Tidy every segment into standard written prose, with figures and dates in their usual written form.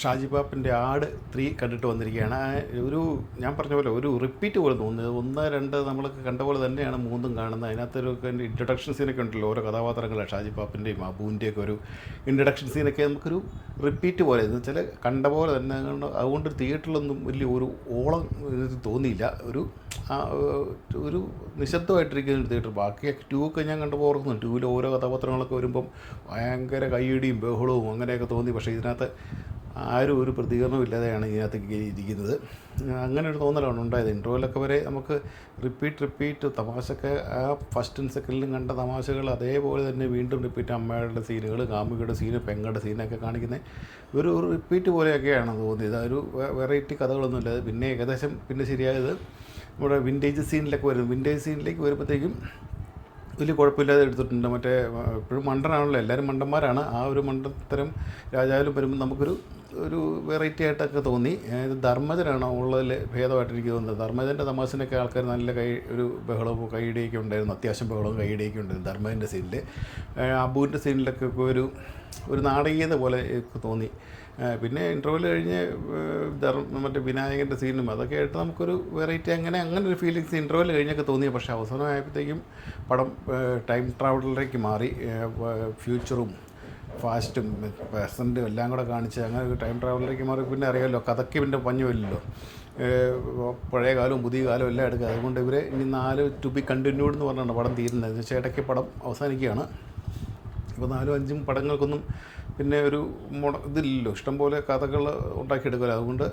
ഷാജി പാപ്പിൻ്റെ ആട് 3 കണ്ടിട്ട് വന്നിരിക്കുകയാണ്. ഒരു ഞാൻ പറഞ്ഞ പോലെ ഒരു റിപ്പീറ്റ് പോലെ തോന്നുന്നത്. 1, 2 നമ്മളൊക്കെ കണ്ട പോലെ തന്നെയാണ് 3ഉം കാണുന്നത്. അതിനകത്തൊരു ഇൻട്രഡക്ഷൻ സീനൊക്കെ ഉണ്ടല്ലോ, ഓരോ കഥാപാത്രങ്ങളെ ഷാജി പാപ്പിൻ്റെയും അബുവിൻ്റെയൊക്കെ ഒരു ഇൻട്രഡക്ഷൻ സീനൊക്കെ നമുക്കൊരു റിപ്പീറ്റ് പോലെ എന്ന് വെച്ചാൽ കണ്ട പോലെ തന്നെ. അതുകൊണ്ട് തിയേറ്ററിലൊന്നും വലിയ ഒരു ഓളം തോന്നിയില്ല. ഒരു നിശബ്ദമായിട്ടിരിക്കുന്ന ഒരു തിയേറ്റർ. ബാക്കി 2 ഒക്കെ ഞാൻ കണ്ടപ്പോൾ ഓർക്കുന്നു, 2 ഓരോ കഥാപാത്രങ്ങളൊക്കെ വരുമ്പം ഭയങ്കര കയ്യടിയും ബഹളവും അങ്ങനെയൊക്കെ തോന്നി. പക്ഷേ ഇതിനകത്ത് ആരും ഒരു പ്രതികരണവും ഇല്ലാതെയാണ് ഇതിനകത്തേക്ക് ഇരിക്കുന്നത്. അങ്ങനെ ഒരു തോന്നലാണ് ഉണ്ടായത്. ഇൻട്രോയിലൊക്കെ വരെ നമുക്ക് റിപ്പീറ്റ് തമാശയൊക്കെ ആ ഫസ്റ്റും സെക്കൻഡിലും കണ്ട തമാശകൾ അതേപോലെ തന്നെ വീണ്ടും റിപ്പീറ്റ്. അമ്മയുടെ സീനുകൾ, കാമുകിയുടെ സീന്, പെങ്ങളുടെ സീനൊക്കെ കാണിക്കുന്ന ഒരു റിപ്പീറ്റ് പോലെയൊക്കെയാണ് തോന്നിയത്. ഒരു വെറൈറ്റി കഥകളൊന്നുമില്ല. പിന്നെ ഏകദേശം ശരിയായത് നമ്മുടെ വിൻറ്റേജ് സീനിലൊക്കെ വരുന്നു. വിൻറ്റേജ് സീനിലേക്ക് വരുമ്പോഴത്തേക്കും വലിയ കുഴപ്പമില്ലാതെ എടുത്തിട്ടുണ്ട്. മറ്റേ ഇപ്പോഴും മണ്ടനാണല്ലോ, എല്ലാവരും മണ്ടന്മാരാണ്. ആ ഒരു മണ്ടത്തരം രാജാവിലും വരുമ്പോൾ നമുക്കൊരു വെറൈറ്റി ആയിട്ടൊക്കെ തോന്നി. ധർമ്മജനാണ് ഉള്ളതിൽ ഭേദമായിട്ട് എനിക്ക് തോന്നുന്നത്. ധർമ്മജൻ്റെ തമാശനൊക്കെ ആൾക്കാർ നല്ല ഒരു ബഹളവും കൈയിടിയൊക്കെ ഉണ്ടായിരുന്നു. അത്യാവശ്യം ബഹളവും കൈയിടിയൊക്കെ ഉണ്ടായിരുന്നു ധർമ്മജൻ്റെ സീനിൽ. അബുവിൻ്റെ സീനിലൊക്കെ ഒരു നാടകീയത പോലെ തോന്നി. പിന്നെ ഇൻ്റർവെൽ കഴിഞ്ഞ് മറ്റേ വിനായകൻ്റെ സീനും അതൊക്കെ ആയിട്ട് നമുക്കൊരു വെറൈറ്റി അങ്ങനെ ഒരു ഫീലിങ്സ് ഇൻ്റർവെൽ കഴിഞ്ഞൊക്കെ തോന്നി. പക്ഷേ അവസാനമായപ്പോഴത്തേക്കും പടം ടൈം ട്രാവലിലേക്ക് മാറി. ഫ്യൂച്ചറും ഫാസ്റ്റും പ്രസൻറ്റും എല്ലാം കൂടെ കാണിച്ച് അങ്ങനെ ഒരു ടൈം ട്രാവലിലേക്ക് മാറി. പിന്നെ അറിയാമല്ലോ, കഥയ്ക്ക് പിന്നെ പഞ്ഞുമില്ലല്ലോ. പഴയ കാലവും പുതിയ കാലവും എല്ലാം എടുക്കുക. അതുകൊണ്ട് ഇവരെ ഇനി 4 ടു ബി കണ്ടിന്യൂഡ് എന്ന് പറഞ്ഞാണ് പടം തീരുന്നത്. എന്ന് വെച്ചാൽ ഇടയ്ക്ക് പടം അവസാനിക്കുകയാണ്. ഇപ്പോൾ 4ഉം 5ഉം പടങ്ങൾക്കൊന്നും പിന്നെ ഒരു ഇതില്ലല്ലോ, ഇഷ്ടംപോലെ കഥകൾ ഉണ്ടാക്കിയെടുക്കില്ല. അതുകൊണ്ട്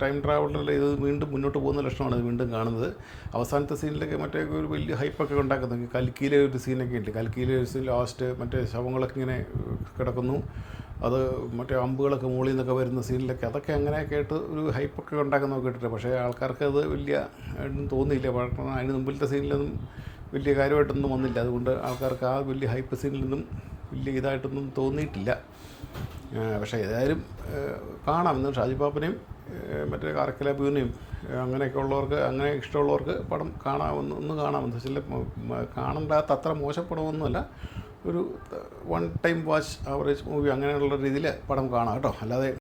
ടൈം ട്രാവലിൽ ഇത് വീണ്ടും മുന്നോട്ട് പോകുന്ന ലക്ഷണമാണ് ഇത് വീണ്ടും കാണുന്നത്. അവസാനത്തെ സീനിലൊക്കെ മറ്റേ ഒരു വലിയ ഹൈപ്പൊക്കെ ഉണ്ടാക്കുന്നത്. കൽക്കിയിലെ ഒരു സീനൊക്കെ ഉണ്ട്. കൽക്കിയിലെ ഒരു സീൻ ലാസ്റ്റ് മറ്റേ ശവങ്ങളൊക്കെ ഇങ്ങനെ കിടക്കുന്നു, അത് മറ്റേ അമ്പുകളൊക്കെ മുകളിൽ നിന്നൊക്കെ വരുന്ന സീനിലൊക്കെ അതൊക്കെ അങ്ങനെയൊക്കെ ആയിട്ട് ഒരു ഹൈപ്പൊക്കെ ഉണ്ടാക്കുന്നതൊക്കെ ഇട്ടിട്ട്. പക്ഷേ ആൾക്കാർക്ക് അത് വലിയ തോന്നിയില്ല. കാരണം അതിന് മുമ്പിലത്തെ സീനിലൊന്നും വലിയ കാര്യമായിട്ടൊന്നും വന്നില്ല. അതുകൊണ്ട് ആൾക്കാർക്ക് ആ വലിയ ഹൈപ്പ് സീനിലൊന്നും വലിയ ഇതായിട്ടൊന്നും തോന്നിയിട്ടില്ല. പക്ഷേ ഏതായാലും കാണാം. ഇന്ന് ഷാജി പാപ്പനെയും മറ്റേ കാർക്കല അബുവിനെയും അങ്ങനെയൊക്കെ ഉള്ളവർക്ക്, അങ്ങനെ ഇഷ്ടമുള്ളവർക്ക് പടം ഒന്ന് കാണാമെന്ന് വെച്ചാൽ കാണണ്ടാത്ത അത്ര മോശപ്പെടുമൊന്നുമല്ല. ഒരു 1 ടൈം വാച്ച് ആവറേജ് മൂവി അങ്ങനെയുള്ള രീതിയിൽ പടം കാണാം കേട്ടോ. അല്ലാതെ